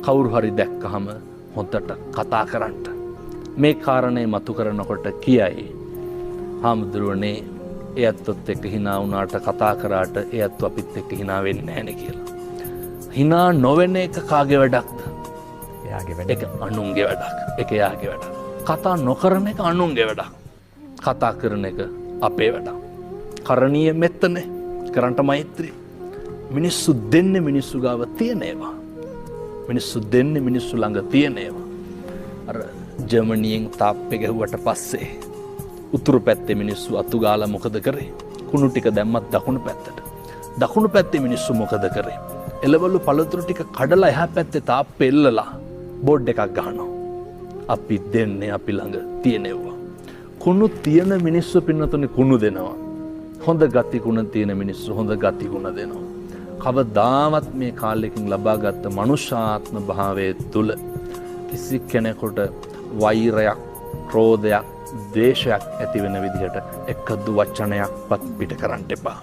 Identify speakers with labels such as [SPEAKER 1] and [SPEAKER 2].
[SPEAKER 1] කවුරු හරි දැක්කහම හොඳට කතා කරන්න. මේ කාරණේ මතු කරනකොට කියයි හාමුදුරුවනේ ඒ ඇත්තොත් එක්ක hina වුණාට කතා කරාට ඒ ඇත්තෝ අපිත් එක්ක hina වෙන්නේ නැහැ නේ කියලා. hina නොවෙන එක කාගේ වැඩක්ද?
[SPEAKER 2] එයාගේ
[SPEAKER 1] ඒක අනුන්ගේ වැඩක්. ඒක එයාගේ වැඩක්. කතා නොකරන එක අනුන්ගේ වැඩක්. කතා කරන එක අපේ වැඩක්. කරණීය මෙත්තනේ. කරන්ට මෛත්‍රී. මිනිස්සු දෙන්නේ මිනිස්සු ගාව තියෙන ඒවා. මිනිස්සු දෙන්නේ මිනිස්සු ළඟ තියෙන ඒවා. අර ජර්මනියෙන් තාප්පේ ගැහුවට පස්සේ උතුරු පැත්තේ මිනිස්සු අතු ගාලා මොකද කරේ? කුණු ටික දැම්මත් දකුණු පැත්තට. දකුණු පැත්තේ මිනිස්සු මොකද කරේ? එළවලු පළතුරු ටික කඩලා එහා පැත්තේ තාප්පේ එල්ලලා බෝඩ් එකක් ගහනවා. අපි දෙන්නේ අපි ළඟ තියෙනවා. කුණු තියෙන මිනිස්සු පින්නතුනේ කුණු දෙනවා. හොඳ ගති ගුණ තියෙන මිනිස්සු හොඳ ගති ගුණ දෙනවා. කවදාවත් මේ කාලෙකින් ලබාගත් මනුෂ්‍යාත්ම භාවයේ තුල කිසි කෙනෙකුට වෛරයක්, ක්‍රෝධයක්, ද්වේෂයක් ඇති වෙන විදිහට එකදු වචනයක්වත් පිට කරන්න එපා.